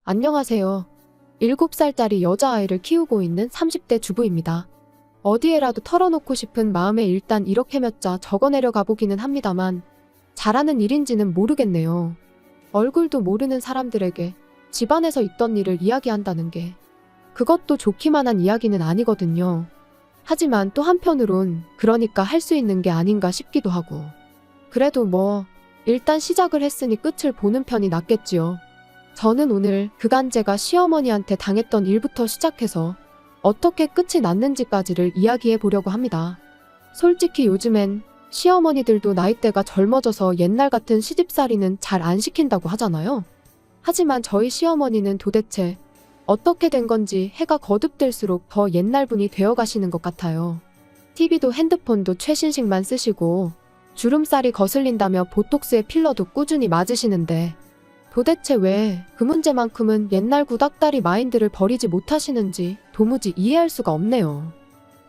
안녕하세요. 7살짜리 여자아이를 키우고 있는 30대 주부입니다. 어디에라도 털어놓고 싶은 마음에 일단 이렇게 몇 자 적어내려 가보기는 합니다만 잘하는 일인지는 모르겠네요. 얼굴도 모르는 사람들에게 집안에서 있던 일을 이야기한다는 게 그것도 좋기만 한 이야기는 아니거든요. 하지만 또 한편으론 그러니까 할 수 있는 게 아닌가 싶기도 하고 그래도 일단 시작을 했으니 끝을 보는 편이 낫겠지요. 저는 오늘 그간 제가 시어머니한테 당했던 일부터 시작해서 어떻게 끝이 났는지까지를 이야기해 보려고 합니다. 솔직히 요즘엔 시어머니들도 나이대가 젊어져서 옛날 같은 시집살이는 잘 안 시킨다고 하잖아요. 하지만 저희 시어머니는 도대체 어떻게 된 건지 해가 거듭될수록 더 옛날 분이 되어 가시는 것 같아요. TV도 핸드폰도 최신식만 쓰시고 주름살이 거슬린다며 보톡스에 필러도 꾸준히 맞으시는데 도대체 왜 그 문제만큼은 옛날 구닥다리 마인드를 버리지 못하시는지 도무지 이해할 수가 없네요.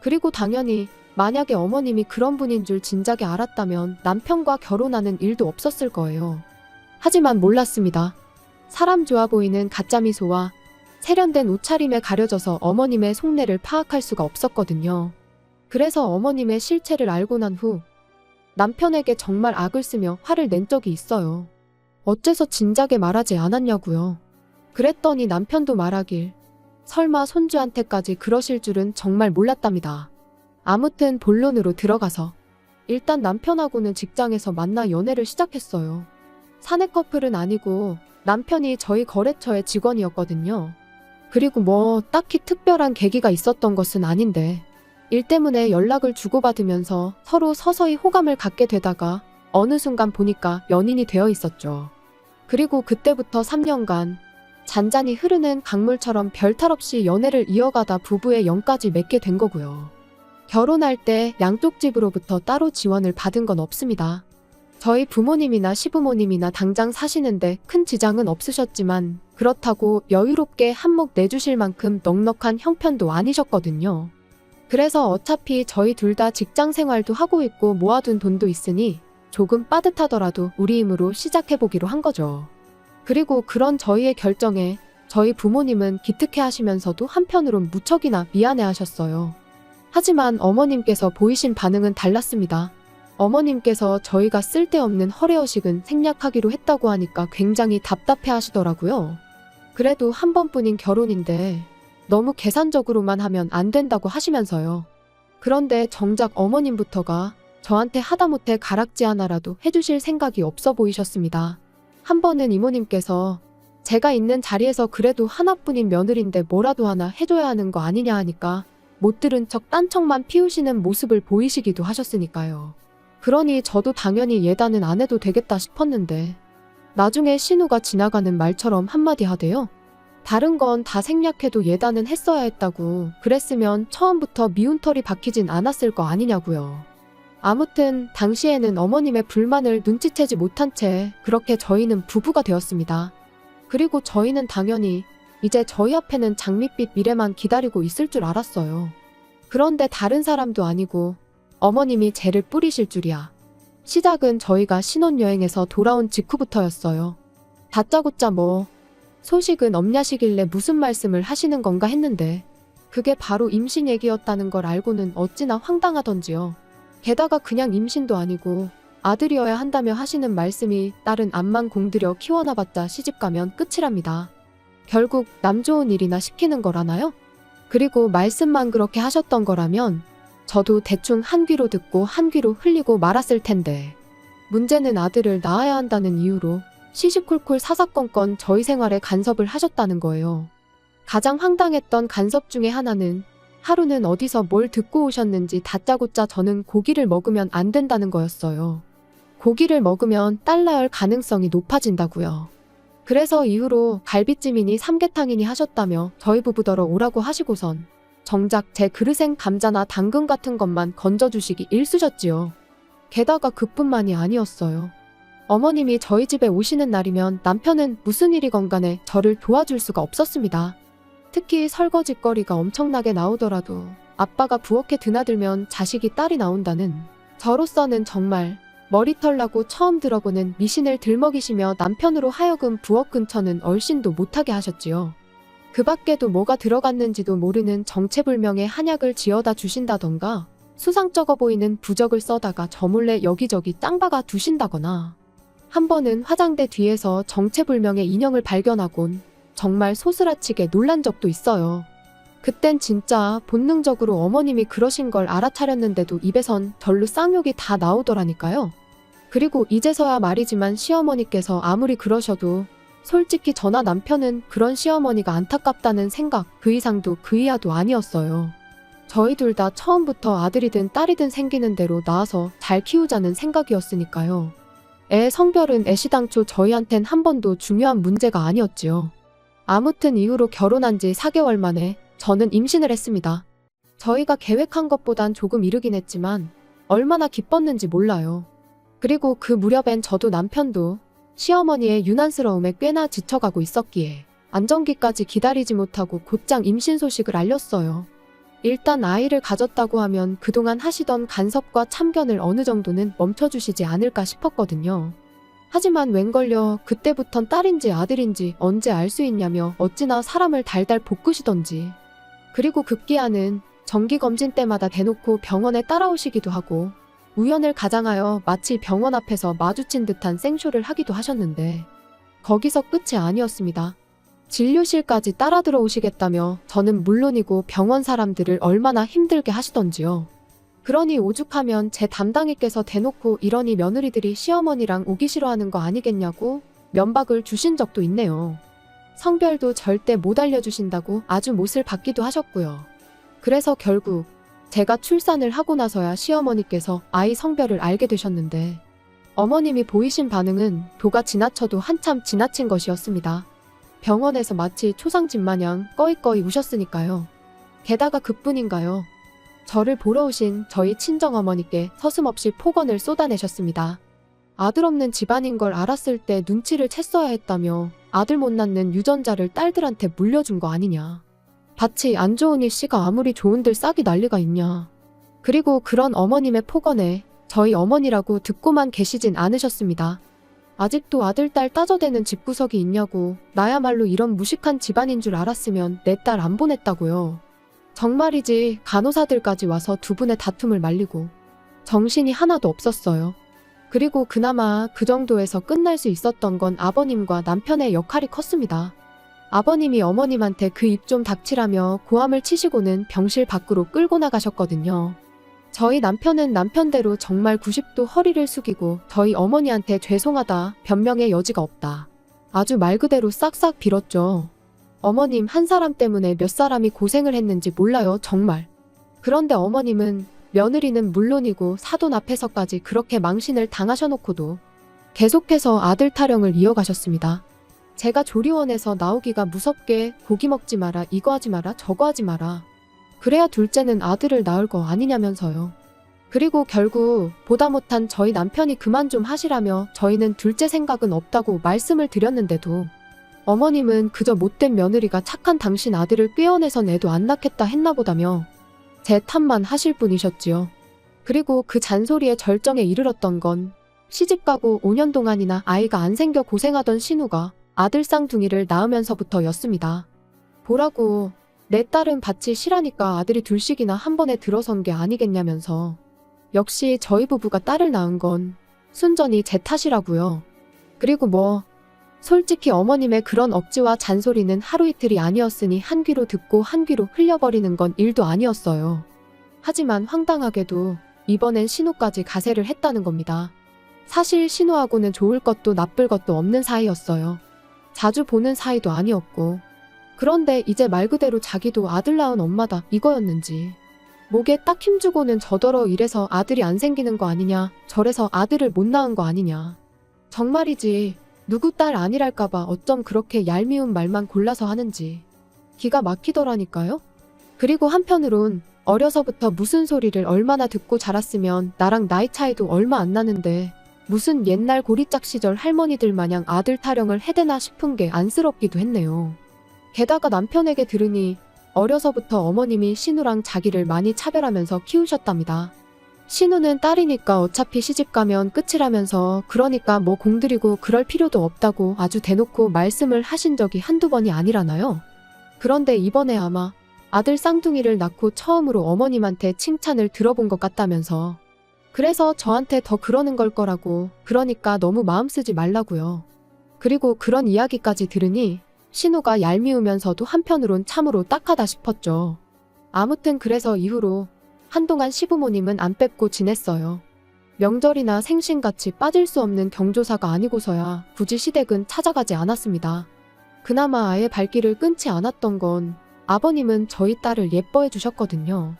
그리고 당연히 만약에 어머님이 그런 분인 줄 진작에 알았다면 남편과 결혼하는 일도 없었을 거예요. 하지만 몰랐습니다. 사람 좋아 보이는 가짜 미소와 세련된 옷차림에 가려져서 어머님의 속내를 파악할 수가 없었거든요. 그래서 어머님의 실체를 알고 난 후 남편에게 정말 악을 쓰며 화를 낸 적이 있어요. 어째서 진작에 말하지 않았냐고요. 그랬더니 남편도 말하길 설마 손주한테까지 그러실 줄은 정말 몰랐답니다. 아무튼 본론으로 들어가서 일단 남편하고는 직장에서 만나 연애를 시작했어요. 사내 커플은 아니고 남편이 저희 거래처의 직원이었거든요. 그리고 딱히 특별한 계기가 있었던 것은 아닌데 일 때문에 연락을 주고받으면서 서로 서서히 호감을 갖게 되다가 어느 순간 보니까 연인이 되어 있었죠. 그리고 그때부터 3년간 잔잔히 흐르는 강물처럼 별탈 없이 연애를 이어가다 부부의 영까지 맺게 된 거고요. 결혼할 때 양쪽 집으로부터 따로 지원을 받은 건 없습니다. 저희 부모님이나 시부모님이나 당장 사시는데 큰 지장은 없으셨지만 그렇다고 여유롭게 한몫 내주실 만큼 넉넉한 형편도 아니셨거든요. 그래서 어차피 저희 둘 다 직장 생활도 하고 있고 모아둔 돈도 있으니 조금 빠듯하더라도 우리 힘으로 시작해보기로 한 거죠. 그리고 그런 저희의 결정에 저희 부모님은 기특해 하시면서도 한편으론 무척이나 미안해 하셨어요. 하지만 어머님께서 보이신 반응은 달랐습니다. 어머님께서 저희가 쓸데없는 허례허식은 생략하기로 했다고 하니까 굉장히 답답해 하시더라고요. 그래도 한 번뿐인 결혼인데 너무 계산적으로만 하면 안 된다고 하시면서요. 그런데 정작 어머님부터가 저한테 하다못해 가락지 하나라도 해주실 생각이 없어 보이셨습니다. 한 번은 이모님께서 제가 있는 자리에서 그래도 하나뿐인 며느리인데 뭐라도 하나 해줘야 하는 거 아니냐 하니까 못 들은 척 딴척만 피우시는 모습을 보이시기도 하셨으니까요. 그러니 저도 당연히 예단은 안 해도 되겠다 싶었는데 나중에 신우가 지나가는 말처럼 한마디 하대요. 다른 건 다 생략해도 예단은 했어야 했다고. 그랬으면 처음부터 미운 털이 박히진 않았을 거 아니냐고요. 아무튼 당시에는 어머님의 불만을 눈치채지 못한 채 그렇게 저희는 부부가 되었습니다. 그리고 저희는 당연히 이제 저희 앞에는 장밋빛 미래만 기다리고 있을 줄 알았어요. 그런데 다른 사람도 아니고 어머님이 죄를 뿌리실 줄이야. 시작은 저희가 신혼여행에서 돌아온 직후부터였어요. 다짜고짜 소식은 없냐시길래 무슨 말씀을 하시는 건가 했는데 그게 바로 임신 얘기였다는 걸 알고는 어찌나 황당하던지요. 게다가 그냥 임신도 아니고 아들이어야 한다며 하시는 말씀이 딸은 암만 공들여 키워놔봤자 시집가면 끝이랍니다. 결국 남 좋은 일이나 시키는 거라나요? 그리고 말씀만 그렇게 하셨던 거라면 저도 대충 한 귀로 듣고 한 귀로 흘리고 말았을 텐데 문제는 아들을 낳아야 한다는 이유로 시시콜콜 사사건건 저희 생활에 간섭을 하셨다는 거예요. 가장 황당했던 간섭 중에 하나는 하루는 어디서 뭘 듣고 오셨는지 다짜고짜 저는 고기를 먹으면 안 된다는 거였어요. 고기를 먹으면 딸 낳을 가능성이 높아진다고요. 그래서 이후로 갈비찜이니 삼계탕이니 하셨다며 저희 부부더러 오라고 하시고선 정작 제 그릇엔 감자나 당근 같은 것만 건져주시기 일쑤셨지요. 게다가 그뿐만이 아니었어요. 어머님이 저희 집에 오시는 날이면 남편은 무슨 일이건 간에 저를 도와줄 수가 없었습니다. 특히 설거지거리가 엄청나게 나오더라도 아빠가 부엌에 드나들면 자식이 딸이 나온다는 저로서는 정말 머리털 나고 처음 들어보는 미신을 들먹이시며 남편으로 하여금 부엌 근처는 얼씬도 못하게 하셨지요. 그 밖에도 뭐가 들어갔는지도 모르는 정체불명의 한약을 지어다 주신다던가 수상쩍어 보이는 부적을 써다가 저 몰래 여기저기 짱박아 두신다거나 한 번은 화장대 뒤에서 정체불명의 인형을 발견하곤 정말 소스라치게 놀란 적도 있어요. 그땐 진짜 본능적으로 어머님이 그러신 걸 알아차렸는데도 입에선 절로 쌍욕이 다 나오더라니까요. 그리고 이제서야 말이지만 시어머니께서 아무리 그러셔도 솔직히 저나 남편은 그런 시어머니가 안타깝다는 생각 그 이상도 그 이하도 아니었어요. 저희 둘 다 처음부터 아들이든 딸이든 생기는 대로 낳아서 잘 키우자는 생각이었으니까요. 애 성별은 애시당초 저희한텐 한 번도 중요한 문제가 아니었지요. 아무튼 이후로 결혼한 지 4개월 만에 저는 임신을 했습니다. 저희가 계획한 것보단 조금 이르긴 했지만 얼마나 기뻤는지 몰라요. 그리고 그 무렵엔 저도 남편도 시어머니의 유난스러움에 꽤나 지쳐가고 있었기에 안정기까지 기다리지 못하고 곧장 임신 소식을 알렸어요. 일단 아이를 가졌다고 하면 그동안 하시던 간섭과 참견을 어느 정도는 멈춰주시지 않을까 싶었거든요. 하지만 웬걸요 그때부턴 딸인지 아들인지 언제 알 수 있냐며 어찌나 사람을 달달 볶으시던지. 그리고 급기야는 정기검진 때마다 대놓고 병원에 따라오시기도 하고 우연을 가장하여 마치 병원 앞에서 마주친 듯한 생쇼를 하기도 하셨는데 거기서 끝이 아니었습니다. 진료실까지 따라 들어오시겠다며 저는 물론이고 병원 사람들을 얼마나 힘들게 하시던지요. 그러니 오죽하면 제 담당이께서 대놓고 이러니 며느리들이 시어머니랑 오기 싫어하는 거 아니겠냐고 면박을 주신 적도 있네요. 성별도 절대 못 알려주신다고 아주 못을 받기도 하셨고요. 그래서 결국 제가 출산을 하고 나서야 시어머니께서 아이 성별을 알게 되셨는데 어머님이 보이신 반응은 도가 지나쳐도 한참 지나친 것이었습니다. 병원에서 마치 초상집 마냥 꺼이꺼이 우셨으니까요. 게다가 그뿐인가요? 저를 보러 오신 저희 친정어머니께 서슴없이 폭언을 쏟아내셨습니다. 아들 없는 집안인 걸 알았을 때 눈치를 챘어야 했다며 아들 못 낳는 유전자를 딸들한테 물려준 거 아니냐. 밭이 안 좋으니 씨가 아무리 좋은들 싹이 난리가 있냐. 그리고 그런 어머님의 폭언에 저희 어머니라고 듣고만 계시진 않으셨습니다. 아직도 아들 딸 따져대는 집구석이 있냐고 나야말로 이런 무식한 집안인 줄 알았으면 내 딸 안 보냈다고요. 정말이지 간호사들까지 와서 두 분의 다툼을 말리고 정신이 하나도 없었어요. 그리고 그나마 그 정도에서 끝날 수 있었던 건 아버님과 남편의 역할이 컸습니다. 아버님이 어머님한테 그 입 좀 닥치라며 고함을 치시고는 병실 밖으로 끌고 나가셨거든요. 저희 남편은 남편대로 정말 90도 허리를 숙이고 저희 어머니한테 죄송하다, 변명의 여지가 없다. 아주 말 그대로 싹싹 빌었죠. 어머님 한 사람 때문에 몇 사람이 고생을 했는지 몰라요, 정말. 그런데 어머님은 며느리는 물론이고 사돈 앞에서까지 그렇게 망신을 당하셔놓고도 계속해서 아들 타령을 이어가셨습니다. 제가 조리원에서 나오기가 무섭게 고기 먹지 마라, 이거 하지 마라, 저거 하지 마라. 그래야 둘째는 아들을 낳을 거 아니냐면서요. 그리고 결국 보다 못한 저희 남편이 그만 좀 하시라며 저희는 둘째 생각은 없다고 말씀을 드렸는데도 어머님은 그저 못된 며느리가 착한 당신 아들을 꿰어내서 애도 안 낳겠다 했나 보다며 제 탓만 하실 분이셨지요. 그리고 그 잔소리의 절정에 이르렀던 건 시집가고 5년 동안이나 아이가 안 생겨 고생하던 신우가 아들 쌍둥이를 낳으면서부터였습니다. 보라고 내 딸은 밭이 실하니까 아들이 둘씩이나 한 번에 들어선 게 아니겠냐면서 역시 저희 부부가 딸을 낳은 건 순전히 제 탓이라고요. 그리고 뭐 솔직히 어머님의 그런 억지와 잔소리는 하루 이틀이 아니었으니 한 귀로 듣고 한 귀로 흘려버리는 건 일도 아니었어요. 하지만 황당하게도 이번엔 신우까지 가세를 했다는 겁니다. 사실 신우하고는 좋을 것도 나쁠 것도 없는 사이였어요. 자주 보는 사이도 아니었고. 그런데 이제 말 그대로 자기도 아들 낳은 엄마다 이거였는지. 목에 딱 힘주고는 저더러 이래서 아들이 안 생기는 거 아니냐, 저래서 아들을 못 낳은 거 아니냐. 정말이지 누구 딸 아니랄까봐 어쩜 그렇게 얄미운 말만 골라서 하는지 기가 막히더라니까요. 그리고 한편으론 어려서부터 무슨 소리를 얼마나 듣고 자랐으면 나랑 나이 차이도 얼마 안 나는데 무슨 옛날 고리짝 시절 할머니들 마냥 아들 타령을 해대나 싶은 게 안쓰럽기도 했네요. 게다가 남편에게 들으니 어려서부터 어머님이 신우랑 자기를 많이 차별하면서 키우셨답니다. 신우는 딸이니까 어차피 시집가면 끝이라면서 그러니까 뭐 공들이고 그럴 필요도 없다고 아주 대놓고 말씀을 하신 적이 한두 번이 아니라나요. 그런데 이번에 아마 아들 쌍둥이를 낳고 처음으로 어머님한테 칭찬을 들어본 것 같다면서 그래서 저한테 더 그러는 걸 거라고 그러니까 너무 마음 쓰지 말라고요. 그리고 그런 이야기까지 들으니 신우가 얄미우면서도 한편으론 참으로 딱하다 싶었죠. 아무튼 그래서 이후로 한동안 시부모님은 안 뵙고 지냈어요. 명절이나 생신같이 빠질 수 없는 경조사가 아니고서야 굳이 시댁은 찾아가지 않았습니다. 그나마 아예 발길을 끊지 않았던 건 아버님은 저희 딸을 예뻐해 주셨거든요.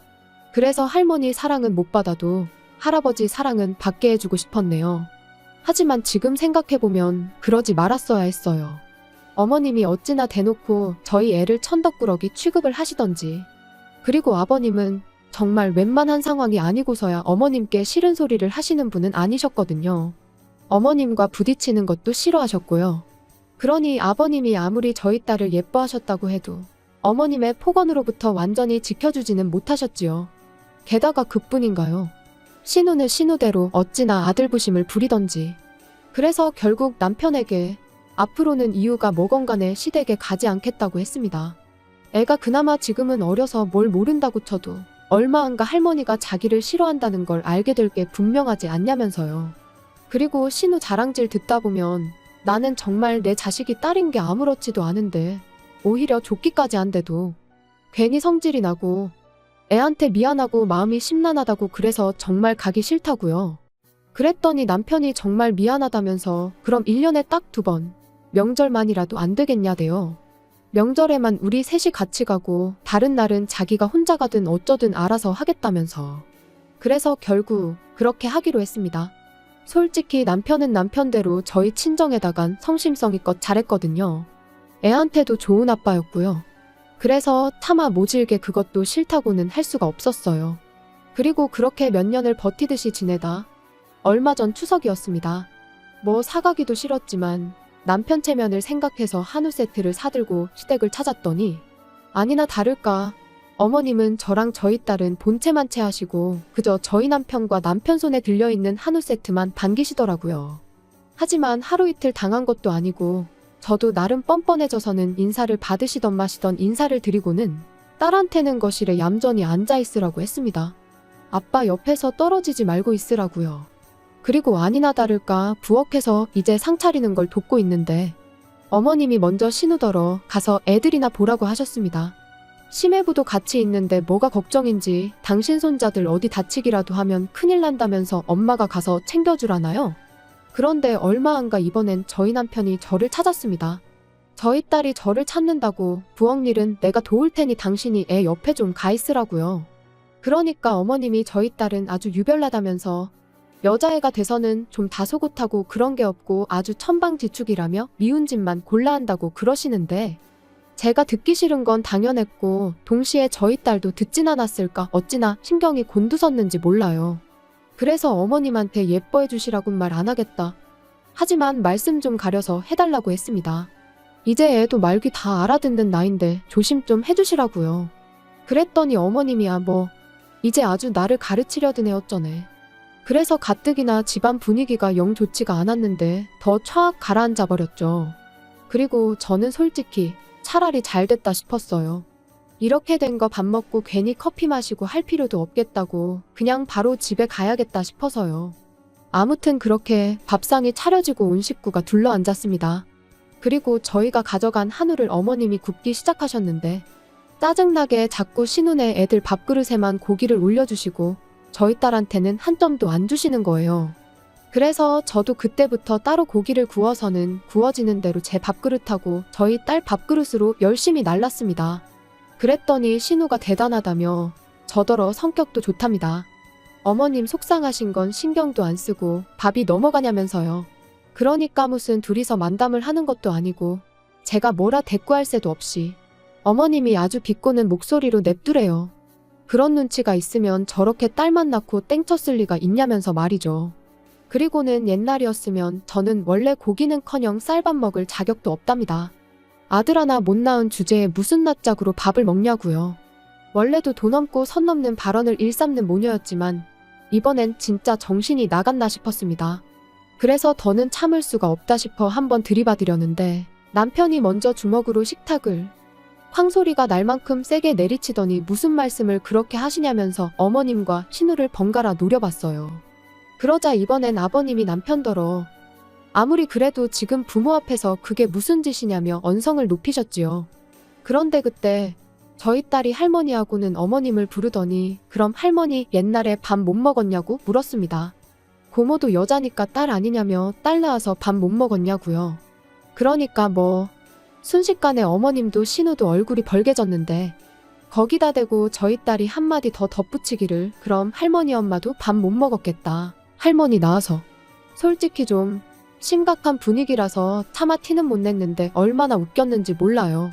그래서 할머니 사랑은 못 받아도 할아버지 사랑은 받게 해주고 싶었네요. 하지만 지금 생각해보면 그러지 말았어야 했어요. 어머님이 어찌나 대놓고 저희 애를 천덕꾸러기 취급을 하시던지. 그리고 아버님은 정말 웬만한 상황이 아니고서야 어머님께 싫은 소리를 하시는 분은 아니셨거든요. 어머님과 부딪히는 것도 싫어하셨고요. 그러니 아버님이 아무리 저희 딸을 예뻐하셨다고 해도 어머님의 폭언으로부터 완전히 지켜주지는 못하셨지요. 게다가 그뿐인가요? 신우는 신우대로 어찌나 아들부심을 부리던지. 그래서 결국 남편에게 앞으로는 이유가 뭐건 간에 시댁에 가지 않겠다고 했습니다. 애가 그나마 지금은 어려서 뭘 모른다고 쳐도 얼마 안가 할머니가 자기를 싫어한다는 걸 알게 될 게 분명하지 않냐면서요. 그리고 신우 자랑질 듣다 보면 나는 정말 내 자식이 딸인 게 아무렇지도 않은데 오히려 좋기까지 한데도 괜히 성질이 나고 애한테 미안하고 마음이 심란하다고 그래서 정말 가기 싫다고요. 그랬더니 남편이 정말 미안하다면서 그럼 1년에 딱 2번 명절만이라도 안 되겠냐대요. 명절에만 우리 셋이 같이 가고 다른 날은 자기가 혼자 가든 어쩌든 알아서 하겠다면서. 그래서 결국 그렇게 하기로 했습니다. 솔직히 남편은 남편대로 저희 친정에다간 성심성의껏 잘했거든요. 애한테도 좋은 아빠였고요. 그래서 차마 모질게 그것도 싫다고는 할 수가 없었어요. 그리고 그렇게 몇 년을 버티듯이 지내다 얼마 전 추석이었습니다. 뭐 사가기도 싫었지만 남편 체면을 생각해서 한우 세트를 사들고 시댁을 찾았더니 아니나 다를까 어머님은 저랑 저희 딸은 본체만 체하시고 그저 저희 남편과 남편 손에 들려있는 한우 세트만 반기시더라고요. 하지만 하루 이틀 당한 것도 아니고 저도 나름 뻔뻔해져서는 인사를 받으시던 마시던 인사를 드리고는 딸한테는 거실에 얌전히 앉아있으라고 했습니다. 아빠 옆에서 떨어지지 말고 있으라고요. 그리고 아니나 다를까 부엌에서 이제 상 차리는 걸 돕고 있는데 어머님이 먼저 신우더러 가서 애들이나 보라고 하셨습니다. 심해부도 같이 있는데 뭐가 걱정인지 당신 손자들 어디 다치기라도 하면 큰일 난다면서 엄마가 가서 챙겨주라나요? 그런데 얼마 안가 이번엔 저희 남편이 저를 찾았습니다. 저희 딸이 저를 찾는다고 부엌 일은 내가 도울 테니 당신이 애 옆에 좀 가 있으라고요. 그러니까 어머님이 저희 딸은 아주 유별나다면서 여자애가 돼서는 좀 다소곳하고 그런 게 없고 아주 천방지축이라며 미운 짓만 골라 한다고 그러시는데 제가 듣기 싫은 건 당연했고 동시에 저희 딸도 듣진 않았을까 어찌나 신경이 곤두섰는지 몰라요. 그래서 어머님한테 예뻐해 주시라곤 말 안 하겠다. 하지만 말씀 좀 가려서 해달라고 했습니다. 이제 애도 말귀 다 알아듣는 나인데 조심 좀 해주시라고요. 그랬더니 어머님이야 뭐 이제 아주 나를 가르치려던 애 어쩌네. 그래서 가뜩이나 집안 분위기가 영 좋지가 않았는데 더 촥 가라앉아 버렸죠. 그리고 저는 솔직히 차라리 잘 됐다 싶었어요. 이렇게 된 거 밥 먹고 괜히 커피 마시고 할 필요도 없겠다고 그냥 바로 집에 가야겠다 싶어서요. 아무튼 그렇게 밥상이 차려지고 온 식구가 둘러앉았습니다. 그리고 저희가 가져간 한우를 어머님이 굽기 시작하셨는데 짜증나게 자꾸 신우네 애들 밥그릇에만 고기를 올려주시고 저희 딸한테는 한 점도 안 주시는 거예요. 그래서 저도 그때부터 따로 고기를 구워서는 구워지는 대로 제 밥그릇하고 저희 딸 밥그릇으로 열심히 날랐습니다. 그랬더니 신우가 대단하다며 저더러 성격도 좋답니다. 어머님 속상하신 건 신경도 안 쓰고 밥이 넘어가냐면서요. 그러니까 무슨 둘이서 만담을 하는 것도 아니고 제가 뭐라 대꾸할 새도 없이 어머님이 아주 비꼬는 목소리로 냅두래요. 그런 눈치가 있으면 저렇게 딸만 낳고 땡쳤을 리가 있냐면서 말이죠. 그리고는 옛날이었으면 저는 원래 고기는커녕 쌀밥 먹을 자격도 없답니다. 아들 하나 못 낳은 주제에 무슨 낯짝으로 밥을 먹냐고요. 원래도 돈 없고 선 넘는 발언을 일삼는 모녀였지만 이번엔 진짜 정신이 나갔나 싶었습니다. 그래서 더는 참을 수가 없다 싶어 한번 들이받으려는데 남편이 먼저 주먹으로 식탁을 황소리가 날 만큼 세게 내리치더니 무슨 말씀을 그렇게 하시냐면서 어머님과 신우를 번갈아 노려봤어요. 그러자 이번엔 아버님이 남편더러 아무리 그래도 지금 부모 앞에서 그게 무슨 짓이냐며 언성을 높이셨지요. 그런데 그때 저희 딸이 할머니하고는 어머님을 부르더니 그럼 할머니 옛날에 밥 못 먹었냐고 물었습니다. 고모도 여자니까 딸 아니냐며 딸 낳아서 밥 못 먹었냐고요. 그러니까 뭐 순식간에 어머님도 신우도 얼굴이 벌개졌는데 거기다 대고 저희 딸이 한마디 더 덧붙이기를 그럼 할머니 엄마도 밥 못 먹었겠다. 할머니 낳아서. 솔직히 좀 심각한 분위기라서 차마 티는 못 냈는데 얼마나 웃겼는지 몰라요.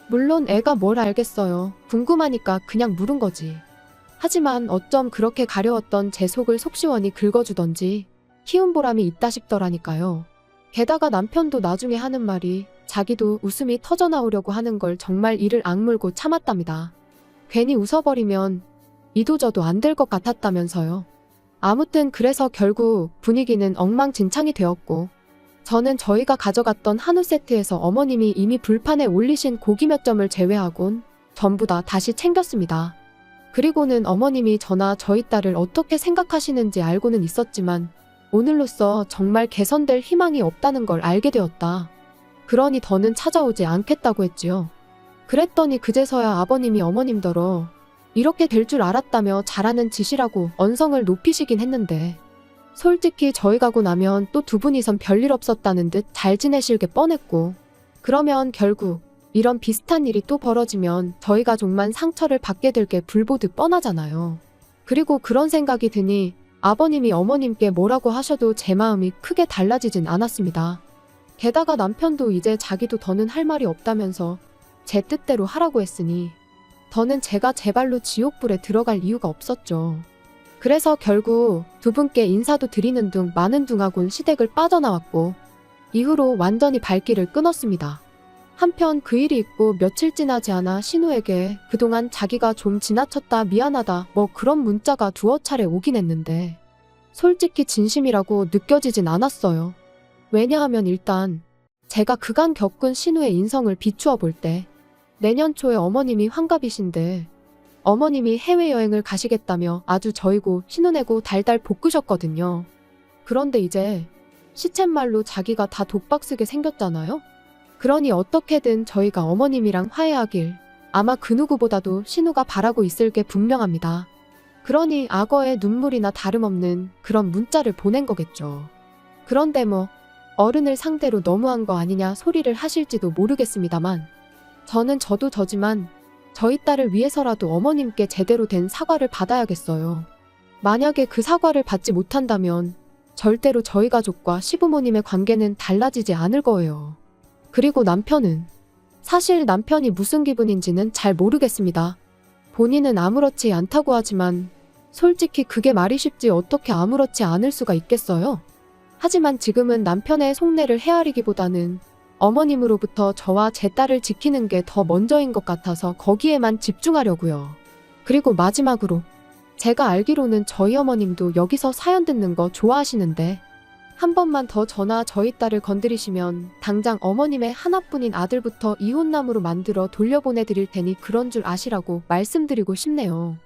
물론 애가 뭘 알겠어요. 궁금하니까 그냥 물은 거지. 하지만 어쩜 그렇게 가려웠던 제 속을 속시원히 긁어주던지 키운 보람이 있다 싶더라니까요. 게다가 남편도 나중에 하는 말이 자기도 웃음이 터져나오려고 하는 걸 정말 이를 악물고 참았답니다. 괜히 웃어버리면 이도저도 안 될 것 같았다면서요. 아무튼 그래서 결국 분위기는 엉망진창이 되었고 저는 저희가 가져갔던 한우 세트에서 어머님이 이미 불판에 올리신 고기 몇 점을 제외하곤 전부 다 다시 챙겼습니다. 그리고는 어머님이 저나 저희 딸을 어떻게 생각하시는지 알고는 있었지만 오늘로써 정말 개선될 희망이 없다는 걸 알게 되었다. 그러니 더는 찾아오지 않겠다고 했지요. 그랬더니 그제서야 아버님이 어머님더러 이렇게 될 줄 알았다며 잘하는 짓이라고 언성을 높이시긴 했는데 솔직히 저희 가고 나면 또 두 분이선 별일 없었다는 듯 잘 지내실 게 뻔했고 그러면 결국 이런 비슷한 일이 또 벌어지면 저희 가족만 상처를 받게 될 게 불보듯 뻔하잖아요. 그리고 그런 생각이 드니 아버님이 어머님께 뭐라고 하셔도 제 마음이 크게 달라지진 않았습니다. 게다가 남편도 이제 자기도 더는 할 말이 없다면서 제 뜻대로 하라고 했으니 더는 제가 제 발로 지옥불에 들어갈 이유가 없었죠. 그래서 결국 두 분께 인사도 드리는 둥 마는 둥하곤 시댁을 빠져나왔고 이후로 완전히 발길을 끊었습니다. 한편 그 일이 있고 며칠 지나지 않아 신우에게 그동안 자기가 좀 지나쳤다 미안하다 뭐 그런 문자가 두어 차례 오긴 했는데 솔직히 진심이라고 느껴지진 않았어요. 왜냐하면 일단 제가 그간 겪은 신우의 인성을 비추어 볼 때 내년 초에 어머님이 환갑이신데 어머님이 해외여행을 가시겠다며 아주 저이고 신우내고 달달 볶으셨거든요. 그런데 이제 시쳇말로 자기가 다 독박 쓰게 생겼잖아요. 그러니 어떻게든 저희가 어머님이랑 화해하길 아마 그 누구보다도 신우가 바라고 있을 게 분명합니다. 그러니 악어의 눈물이나 다름없는 그런 문자를 보낸 거겠죠. 그런데 뭐 어른을 상대로 너무한 거 아니냐 소리를 하실지도 모르겠습니다만 저는 저도 저지만 저희 딸을 위해서라도 어머님께 제대로 된 사과를 받아야겠어요. 만약에 그 사과를 받지 못한다면 절대로 저희 가족과 시부모님의 관계는 달라지지 않을 거예요. 그리고 남편은 사실 남편이 무슨 기분인지는 잘 모르겠습니다. 본인은 아무렇지 않다고 하지만 솔직히 그게 말이 쉽지 어떻게 아무렇지 않을 수가 있겠어요? 하지만 지금은 남편의 속내를 헤아리기보다는 어머님으로부터 저와 제 딸을 지키는 게 더 먼저인 것 같아서 거기에만 집중하려고요. 그리고 마지막으로 제가 알기로는 저희 어머님도 여기서 사연 듣는 거 좋아하시는데 한 번만 더 저나 저희 딸을 건드리시면 당장 어머님의 하나뿐인 아들부터 이혼남으로 만들어 돌려보내드릴 테니 그런 줄 아시라고 말씀드리고 싶네요.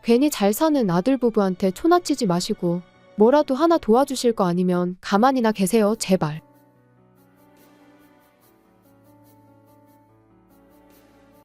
괜히 잘 사는 아들 부부한테 초나치지 마시고 뭐라도 하나 도와주실 거 아니면 가만히나 계세요, 제발.